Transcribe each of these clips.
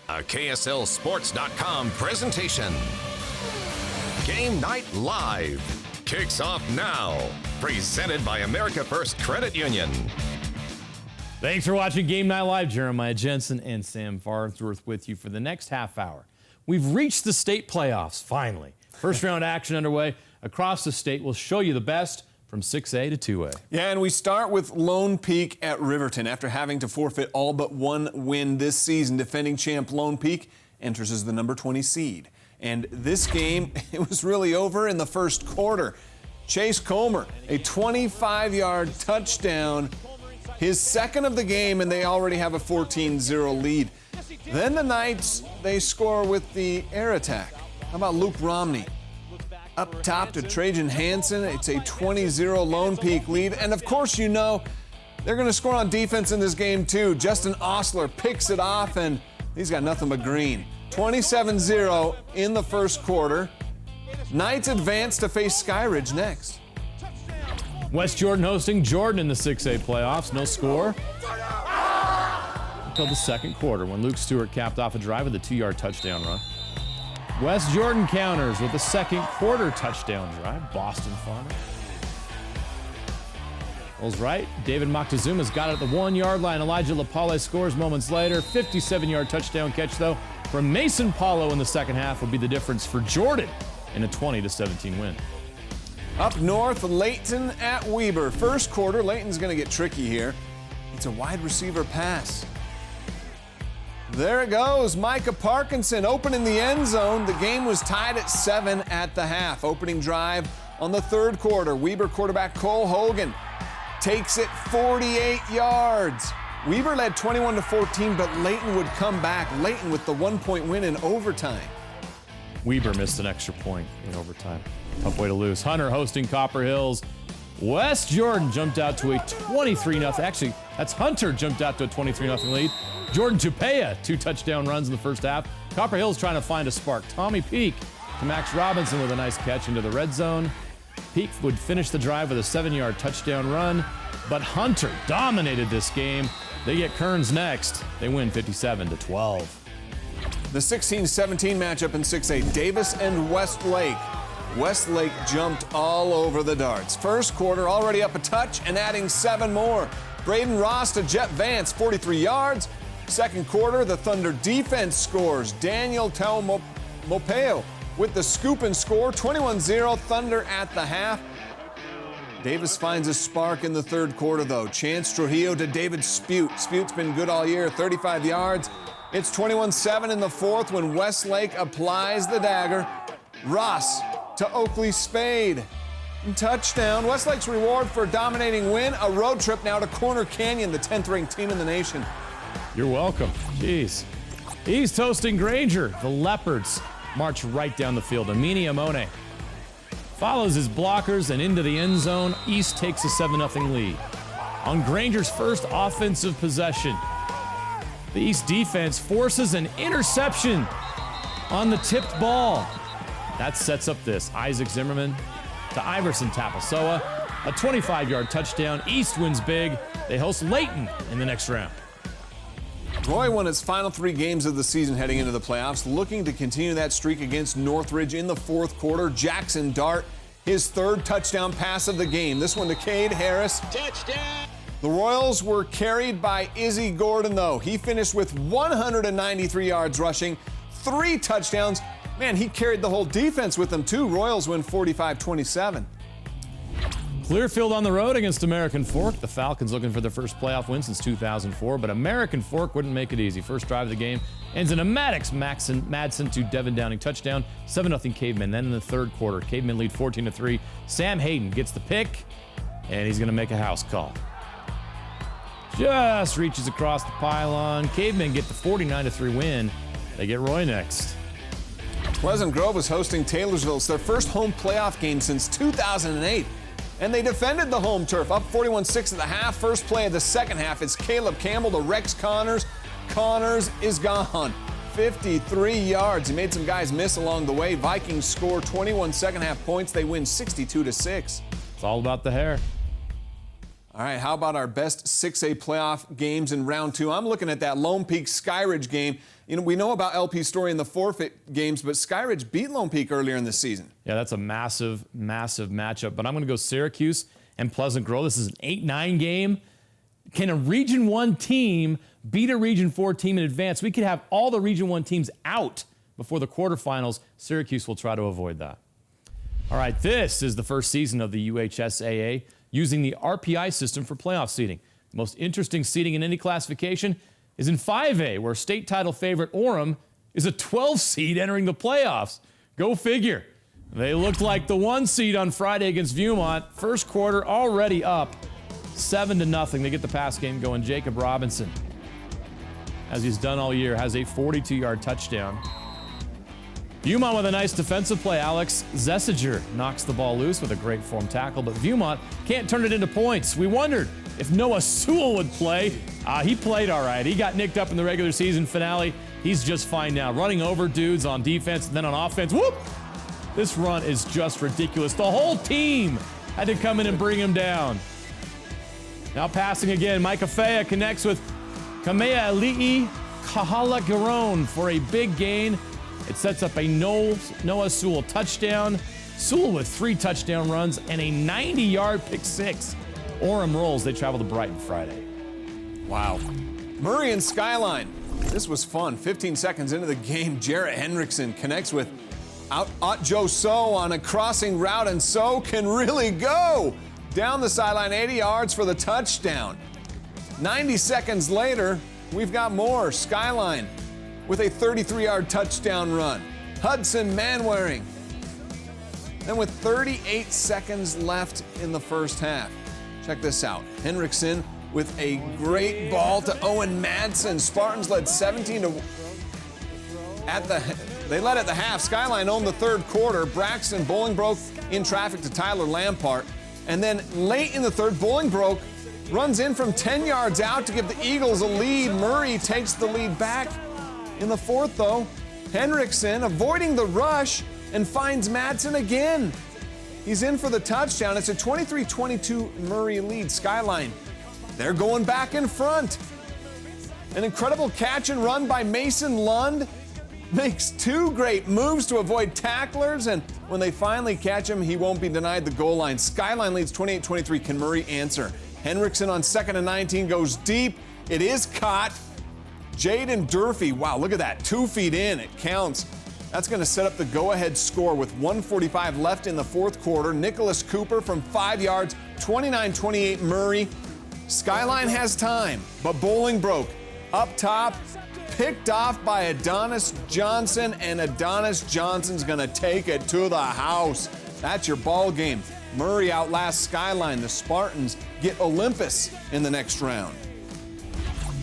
A KSLSports.com presentation. Game Night Live kicks off now. Presented by America First Credit Union. Thanks for watching Game Night Live. Jeremiah Jensen and Sam Farnsworth with you for the next half hour. We've reached the state playoffs, finally. First round action underway across the state. We'll show you the best from 6A to 2A. Yeah, and we start with Lone Peak at Riverton. After having to forfeit all but one win this season, defending champ Lone Peak enters as the number 20 seed. And this game, it was really over in the first quarter. Chase Comer, a 25-yard touchdown, his second of the game, and they already have a 14-0 lead. Then the Knights, they score with the air attack. How about Luke Romney? Up top to Trajan Hansen. It's a 20-0 Lone Peak lead. And of course, you know, they're going to score on defense in this game too. Justin Osler picks it off, and he's got nothing but green. 27-0 in the first quarter. Knights advance to face Skyridge next. West Jordan hosting Jordan in the 6A playoffs. No score until the second quarter when Luke Stewart capped off a drive with a 2-yard touchdown run. West Jordan counters with a second quarter touchdown drive. Boston Farmer rolls right. David Moctezuma's got it at the 1-yard line. Elijah LaPaule scores moments later. 57-yard touchdown catch, though, from Mason Paulo in the second half will be the difference for Jordan in a 20-17 win. Up north, Layton at Weber. First quarter, Layton's going to get tricky here. It's a wide receiver pass. There it goes. Micah Parkinson opening the end zone. The game was tied at 7 at the half. Opening drive on the third quarter. Weber quarterback Cole Hogan takes it 48 yards. Weber led 21-14, but Layton would come back. Layton with the 1-point win in overtime. Weber missed an extra point in overtime. Tough way to lose. Hunter hosting Copper Hills. West Jordan jumped out to a 23-0. Actually, that's Hunter jumped out to a 23-0 lead. Jordan Tupea, 2 touchdown runs in the first half. Copper Hills trying to find a spark. Tommy Peak to Max Robinson with a nice catch into the red zone. Peak would finish the drive with a 7-yard touchdown run, but Hunter dominated this game. They get Kearns next. They win 57-12. The 16-17 matchup in 6A, Davis and Westlake. Westlake jumped all over the darts. First quarter already up a touch and adding 7 more. Braden Ross to Jet Vance, 43 yards. Second quarter, the Thunder defense scores. Daniel Mopeo with the scoop and score, 21-0, Thunder at the half. Davis finds a spark in the third quarter, though. Chance Trujillo to David Spute. Spute's been good all year, 35 yards. It's 21-7 in the fourth when Westlake applies the dagger. Ross to Oakley Spade. And touchdown. Westlake's reward for a dominating win. A road trip now to Corner Canyon, the 10th-ranked team in the nation. You're welcome. Jeez. East hosting Granger. The Leopards march right down the field. Amini Amone follows his blockers and into the end zone. East takes a 7-0 lead. On Granger's first offensive possession, the East defense forces an interception on the tipped ball. That sets up this. Isaac Zimmerman to Iverson Tapasoa. A 25-yard touchdown. East wins big. They host Layton in the next round. Roy won its final 3 games of the season heading into the playoffs, looking to continue that streak against Northridge in the fourth quarter. Jackson Dart, his 3rd touchdown pass of the game. This one to Cade Harris. Touchdown! The Royals were carried by Izzy Gordon, though. He finished with 193 yards rushing, 3 touchdowns. Man, he carried the whole defense with him, too. Royals win 45-27. Clearfield on the road against American Fork. The Falcons looking for their first playoff win since 2004, but American Fork wouldn't make it easy. First drive of the game ends in a Maddox Madsen to Devin Downing touchdown. 7-0 Cavemen. Then in the third quarter, Cavemen lead 14-3. Sam Hayden gets the pick, and he's going to make a house call. Just reaches across the pylon. Cavemen get the 49-3 win. They get Roy next. Pleasant Grove is hosting Taylorsville. It's their first home playoff game since 2008. And they defended the home turf, up 41-6 at the half. First play of the second half, it's Caleb Campbell to Rex Connors. Connors is gone. 53 yards. He made some guys miss along the way. Vikings score 21 second half points. They win 62-6. It's all about the hair. All right, how about our best 6A playoff games in round 2? I'm looking at that Lone Peak Skyridge game. You know, we know about LP Story in the forfeit games, but Skyridge beat Lone Peak earlier in the season. Yeah, that's a massive, massive matchup. But I'm going to go Syracuse and Pleasant Grove. This is an 8-9 game. Can a Region 1 team beat a Region 4 team in advance? We could have all the Region 1 teams out before the quarterfinals. Syracuse will try to avoid that. All right, this is the first season of the UHSAA using the RPI system for playoff seeding. The most interesting seeding in any classification is in 5A, where state title favorite Orem is a 12 seed entering the playoffs. Go figure. They looked like the 1 seed on Friday against Viewmont. First quarter already up 7-0. They get the pass game going. Jacob Robinson, as he's done all year, has a 42-yard touchdown. Viewmont with a nice defensive play. Alex Zessiger knocks the ball loose with a great form tackle, but Viewmont can't turn it into points. We wondered if Noah Sewell would play. He played all right. He got nicked up in the regular season finale. He's just fine now. Running over dudes on defense and then on offense. Whoop! This run is just ridiculous. The whole team had to come in and bring him down. Now passing again. Micah Fea connects with Kamea Ali'i Kahala-Garon for a big gain. It sets up a Noah Sewell touchdown. Sewell with 3 touchdown runs and a 90-yard pick 6. Orem rolls. They travel to Brighton Friday. Wow. Murray and Skyline. This was fun. 15 seconds into the game, Jarrett Hendrickson connects with Joe So on a crossing route, and So can really go down the sideline 80 yards for the touchdown. 90 seconds later, we've got more. Skyline with a 33-yard touchdown run. Hudson Manwaring. Then with 38 seconds left in the first half. Check this out. Hendrickson with a great ball to Owen Madsen. Spartans led 17 to they led at the half. Skyline owned the third quarter. Braxton Bolingbroke in traffic to Tyler Lampart. And then late in the third, Bolingbroke runs in from 10 yards out to give the Eagles a lead. Murray takes the lead back. In the fourth, though, Hendrickson avoiding the rush and finds Madsen again. He's in for the touchdown. It's a 23-22 Murray lead. Skyline, they're going back in front. An incredible catch and run by Mason Lund. Makes 2 great moves to avoid tacklers, and when they finally catch him, he won't be denied the goal line. Skyline leads 28-23. Can Murray answer? Hendrickson on 2nd and 19 goes deep. It is caught. Jaden Durfee, wow, look at that. 2 feet in, it counts. That's going to set up the go-ahead score with 1:45 left in the fourth quarter. Nicholas Cooper from 5 yards, 29-28 Murray. Skyline has time, but Bolingbroke up top, picked off by Adonis Johnson, and Adonis Johnson's going to take it to the house. That's your ball game. Murray outlasts Skyline. The Spartans get Olympus in the next round.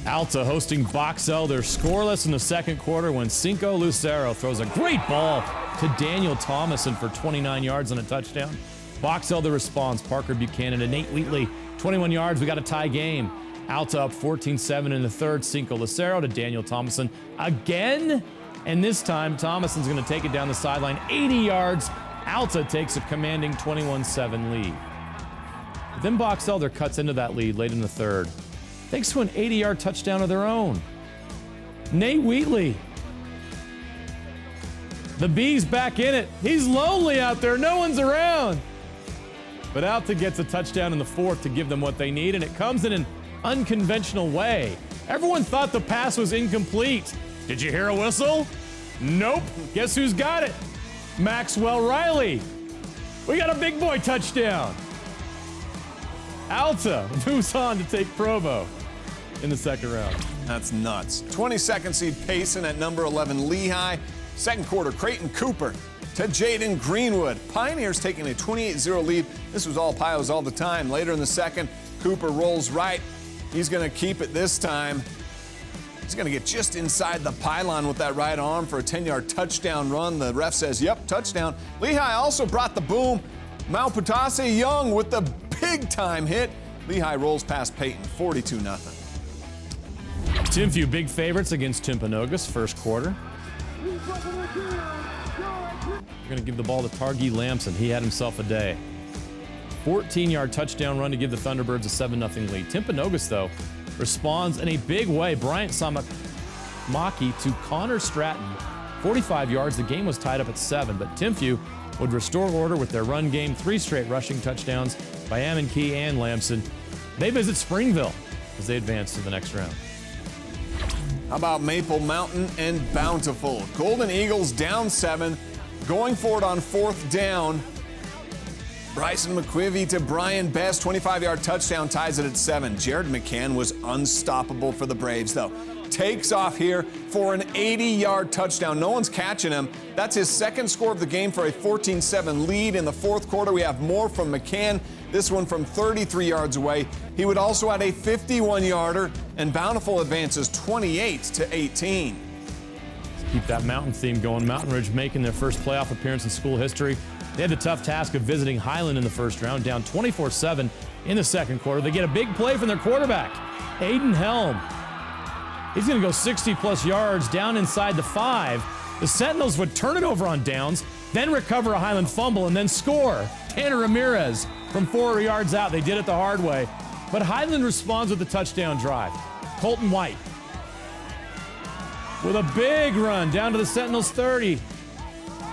Alta hosting Boxell. They're scoreless in the second quarter when Cinco Lucero throws a great ball to Daniel Thomason for 29 yards and a touchdown. Boxell the response. Parker Buchanan and Nate Wheatley, 21 yards. We got a tie game. Alta up 14-7 in the third. Cinco Lucero to Daniel Thomason again. And this time, Thomason's going to take it down the sideline 80 yards. Alta takes a commanding 21-7 lead. Then Boxell cuts into that lead late in the third, thanks to an 80-yard touchdown of their own. Nate Wheatley. The Bees back in it. He's lonely out there. No one's around. But Alta gets a touchdown in the fourth to give them what they need, and it comes in an unconventional way. Everyone thought the pass was incomplete. Did you hear a whistle? Nope. Guess who's got it? Maxwell Riley. We got a big boy touchdown. Alta moves on to take Provo in the second round. That's nuts. 22nd seed Payson at number 11 Lehigh. Second quarter, Creighton Cooper to Jaden Greenwood. Pioneers taking a 28-0 lead. This was all Pios all the time. Later in the second, Cooper rolls right. He's going to keep it this time. He's going to get just inside the pylon with that right arm for a 10-yard touchdown run. The ref says, yep, touchdown. Lehigh also brought the boom. Mauputase Young with the big-time hit. Lehigh rolls past Peyton, 42-0. Timview big favorites against Timpanogos first quarter. We're going to give the ball to Targi Lamson. He had himself a day. 14-yard touchdown run to give the Thunderbirds a 7-0 lead. Timpanogos, though, responds in a big way. Bryant Samaki to Connor Stratton, 45 yards. The game was tied up at 7, but Timpview would restore order with their run game. 3 straight rushing touchdowns by Ammon Key and Lamson. They visit Springville as they advance to the next round. How about Maple Mountain and Bountiful? Golden Eagles down 7, going for it on 4th down. Bryson McQuivey to Brian Best, 25-yard touchdown, ties it at 7. Jared McCann was unstoppable for the Braves, though. Takes off here for an 80-yard touchdown. No one's catching him. That's his second score of the game for a 14-7 lead. In the 4th quarter, we have more from McCann, this one from 33 yards away. He would also add a 51-yarder, and Bountiful advances 28-18. Keep that mountain theme going. Mountain Ridge making their first playoff appearance in school history. They had the tough task of visiting Highland in the first round, down 24-7 in the second quarter. They get a big play from their quarterback, Aiden Helm. He's going to go 60-plus yards down inside the 5. The Sentinels would turn it over on downs, then recover a Highland fumble, and then score. Tanner Ramirez from 4 yards out. They did it the hard way. But Highland responds with a touchdown drive. Colton White with a big run down to the Sentinels' 30.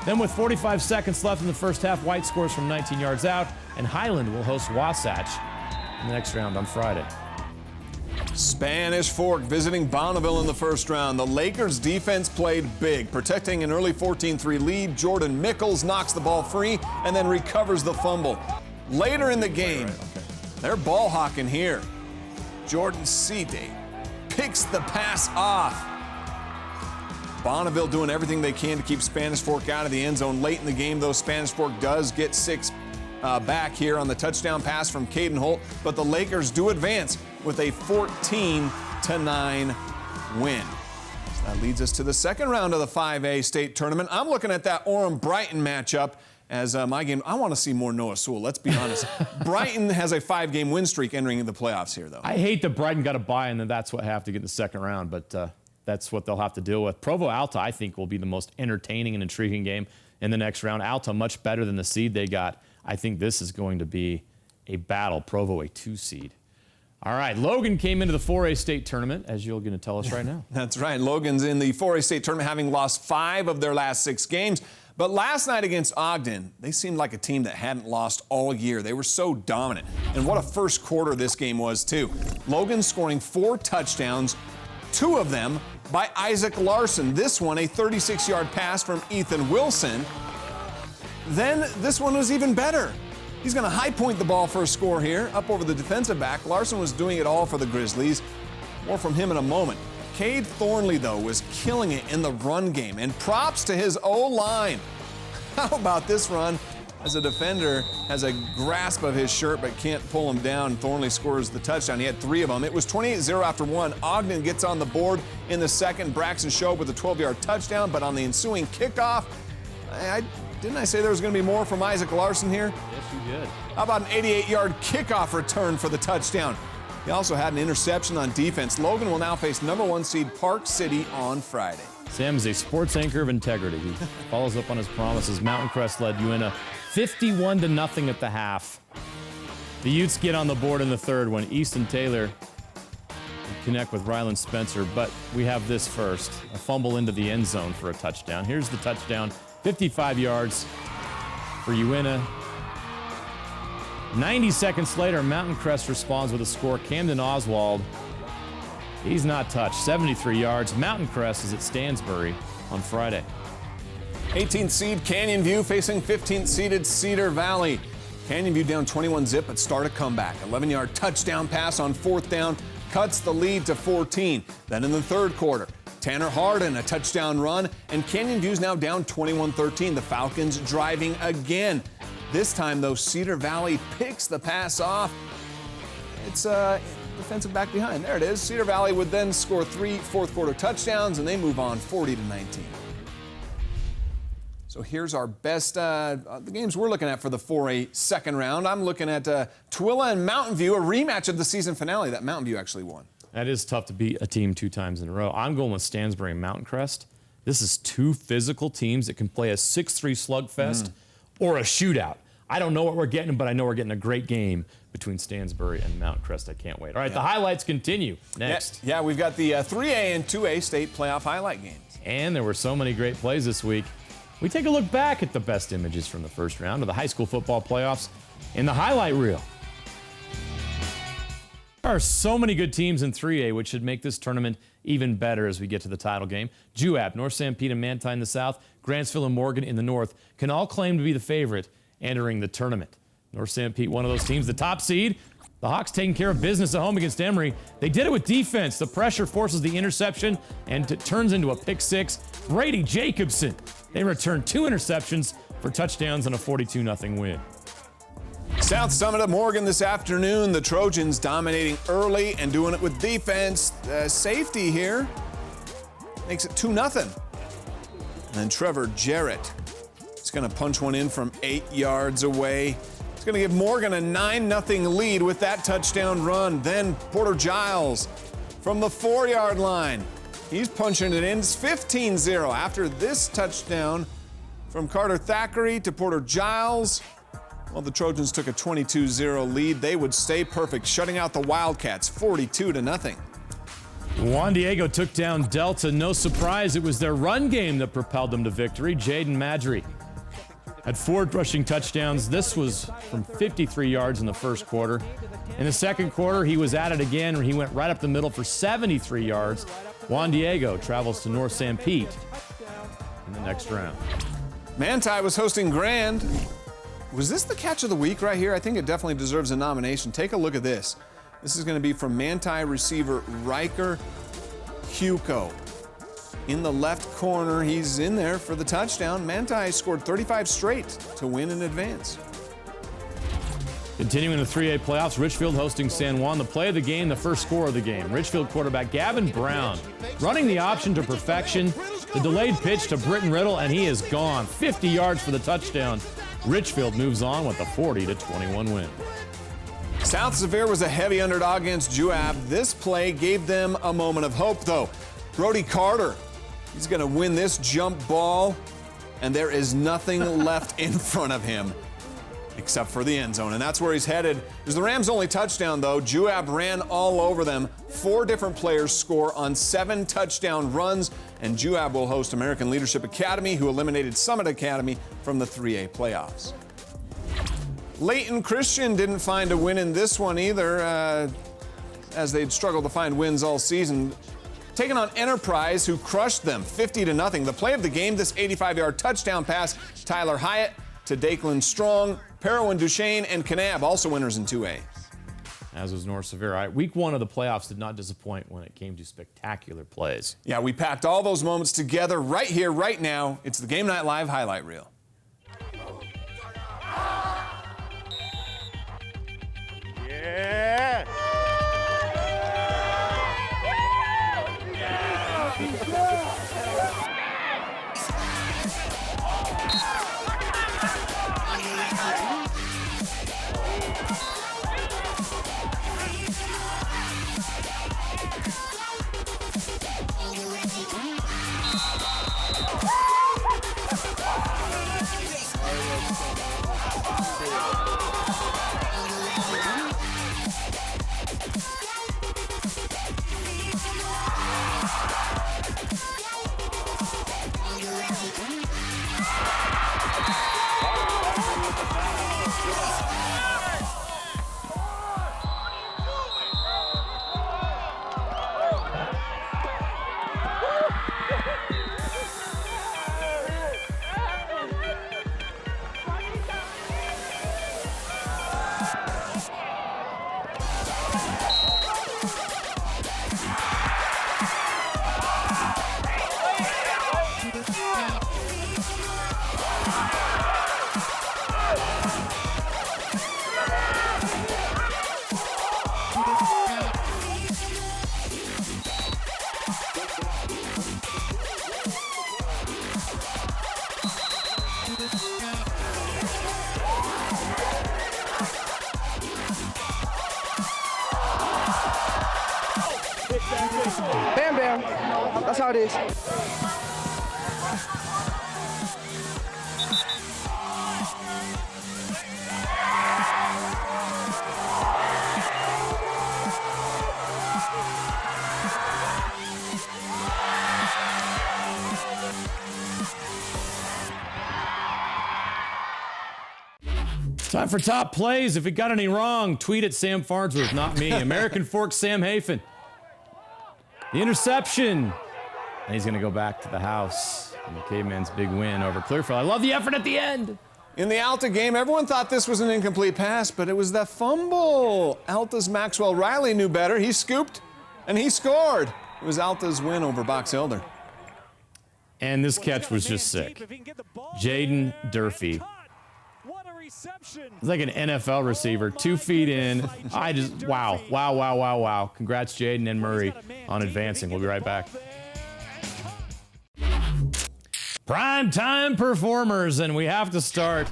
Then with 45 seconds left in the first half, White scores from 19 yards out, and Highland will host Wasatch in the next round on Friday. Spanish Fork visiting Bonneville in the first round. The Lakers defense played big, protecting an early 14-3 lead. Jordan Mickles knocks the ball free and then recovers the fumble. Later in the game, they're ball hawking here. Jordan Cide picks the pass off. Bonneville doing everything they can to keep Spanish Fork out of the end zone. Late in the game, though, Spanish Fork does get 6 back here on the touchdown pass from Caden Holt, but the Lakers do advance with a 14-9 win. So that leads us to the second round of the 5A state tournament. I'm looking at that Orem-Brighton matchup as my game. I want to see more Noah Sewell, let's be honest. Brighton has a 5-game win streak entering the playoffs here, though. I hate that Brighton got a bye, and then that's what have to get in the second round, but that's what they'll have to deal with. Provo Alta, I think, will be the most entertaining and intriguing game in the next round. Alta much better than the seed they got. I think this is going to be a battle. Provo a 2 seed. All right, Logan came into the 4A state tournament, as you're going to tell us right now. That's right. Logan's in the 4A state tournament, having lost 5 of their last 6 games. But last night against Ogden, they seemed like a team that hadn't lost all year. They were so dominant. And what a first quarter this game was, too. Logan scoring 4 touchdowns, 2 of them by Isaac Larson. This one, a 36-yard pass from Ethan Wilson. Then this one was even better. He's going to high point the ball for a score here, up over the defensive back. Larson was doing it all for the Grizzlies. More from him in a moment. Cade Thornley, though, was killing it in the run game. And props to his O-line. How about this run? As a defender has a grasp of his shirt but can't pull him down. Thornley scores the touchdown. He had 3 of them. It was 28-0 after 1. Ogden gets on the board in the second. Braxton showed with a 12-yard touchdown, but on the ensuing kickoff, didn't I say there was going to be more from Isaac Larson here? Yes, you did. How about an 88-yard kickoff return for the touchdown? He also had an interception on defense. Logan will now face number 1 seed Park City on Friday. Sam is a sports anchor of integrity. He follows up on his promises. Mountain Crest led UNA 51-0 at the half. The Utes get on the board in the third when Easton Taylor connect with Ryland Spencer, but we have this first. A fumble into the end zone for a touchdown. Here's the touchdown, 55 yards for UNA. 90 seconds later, Mountain Crest responds with a score. Camden Oswald, he's not touched, 73 yards. Mountain Crest is at Stansbury on Friday. 18th seed Canyon View facing 15th seeded Cedar Valley. Canyon View down 21-0, but start a comeback. 11-yard touchdown pass on 4th down cuts the lead to 14. Then in the third quarter, Tanner Harden, a touchdown run, and Canyon View's now down 21-13. The Falcons driving again. This time, though, Cedar Valley picks the pass off. It's defensive back behind. There it is. Cedar Valley would then score 3 fourth-quarter touchdowns, and they move on 40-19. So here's our best, the games we're looking at for the 4A second round. I'm looking at Tooele and Mountain View, a rematch of the season finale that Mountain View actually won. That is tough to beat a team 2 times in a row. I'm going with Stansbury and Mountain Crest. This is 2 physical teams that can play a 6-3 slugfest or a shootout. I don't know what we're getting, but I know we're getting a great game between Stansbury and Mount Crest. I can't wait. All right, the highlights continue next. Yeah, we've got the 3A and 2A state playoff highlight games. And there were so many great plays this week. We take a look back at the best images from the first round of the high school football playoffs in the highlight reel. There are so many good teams in 3A, which should make this tournament even better as we get to the title game. Juab, North Sanpete, and Manti in the south, Grantsville and Morgan in the north can all claim to be the favorite entering the tournament. North Sanpete, one of those teams, the top seed. The Hawks taking care of business at home against Emory. They did it with defense. The pressure forces the interception, and it turns into a pick six. Brady Jacobson. They return 2 interceptions for touchdowns and a 42-0 win. South Summit at Morgan this afternoon. The Trojans dominating early and doing it with defense. Safety here makes it 2-0. And then Trevor Jarrett is going to punch one in from 8 yards away. It's going to give Morgan a 9-0 lead with that touchdown run. Then Porter Giles from the 4-yard line. He's punching it in. It's 15-0 after this touchdown from Carter Thackeray to Porter Giles. Well, the Trojans took a 22-0 lead. They would stay perfect, shutting out the Wildcats 42-0. Juan Diego took down Delta. No surprise, it was their run game that propelled them to victory. Jaden Madry had 4 rushing touchdowns. This was from 53 yards in the first quarter. In the second quarter, he was at it again, where he went right up the middle for 73 yards. Juan Diego travels to North Sanpete in the next round. Manti was hosting Grand. Was this the catch of the week right here? I think it definitely deserves a nomination. Take a look at this. This is going to be from Manti receiver Riker Huco. In the left corner, he's in there for the touchdown. Manti scored 35 straight to win in advance. Continuing the 3A playoffs, Richfield hosting San Juan. The play of the game, the first score of the game. Richfield quarterback Gavin Brown running the option to perfection. The delayed pitch to Britton Riddle, and he is gone. 50 yards for the touchdown. Richfield moves on with a 40-21 win. South Sevier was a heavy underdog against Juab. This play gave them a moment of hope, though. Brody Carter, he's going to win this jump ball, and there is nothing left in front of him except for the end zone, and that's where he's headed. It was the Rams' only touchdown, though. Juab ran all over them. 4 different players score on 7 touchdown runs, and Juab will host American Leadership Academy, who eliminated Summit Academy from the 3A playoffs. Layton Christian didn't find a win in this one either, as they'd struggled to find wins all season. Taking on Enterprise, who crushed them 50-0. The play of the game, this 85-yard touchdown pass, Tyler Hyatt to Dakeland Strong, Perowin Duchesne, and Kanab, also winners in 2A. As was North Sevier. All right, week 1 of the playoffs did not disappoint when it came to spectacular plays. Yeah, we packed all those moments together right here, right now. It's the Game Night Live highlight reel. Yeah! Bam, bam. That's how it is. Time for top plays. If it got any wrong, tweet at Sam Farnsworth, not me. American Fork Sam Hafen. The interception. And he's going to go back to the house. And the Caveman's big win over Clearfield. I love the effort at the end. In the Alta game, everyone thought this was an incomplete pass, but it was that fumble. Alta's Maxwell Riley knew better. He scooped, and he scored. It was Alta's win over Box Elder. And this catch was just sick. Jaden Durfee. It's like an NFL receiver, 2 feet in. Wow. Congrats, Jaden and Murray, on advancing. We'll be right back. Primetime performers, and we have to start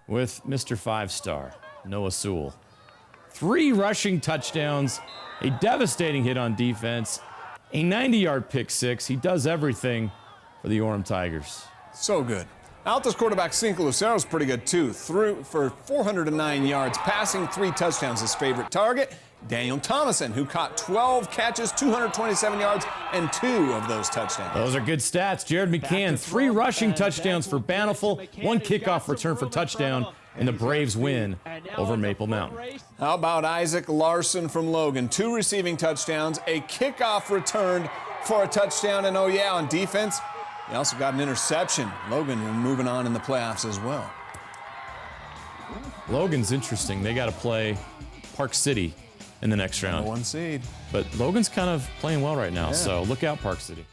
with Mr. 5-star, Noah Sewell. 3 rushing touchdowns, a devastating hit on defense, a 90-yard pick six. He does everything for the Orem Tigers. So good. Alta's quarterback, Cinco Lucero's pretty good, too. Threw for 409 yards, passing 3 touchdowns. His favorite target, Daniel Thomason, who caught 12 catches, 227 yards, and 2 of those touchdowns. Those are good stats. Jared McCann, 3 rushing touchdowns for Bountiful, 1 kickoff return for touchdown, and the Braves win over Maple Mountain. How about Isaac Larson from Logan? 2 receiving touchdowns, a kickoff return for a touchdown, and on defense, he also got an interception. Logan moving on in the playoffs as well. Logan's interesting. They got to play Park City in the next round. Number 1 seed. But Logan's kind of playing well right now, so look out, Park City.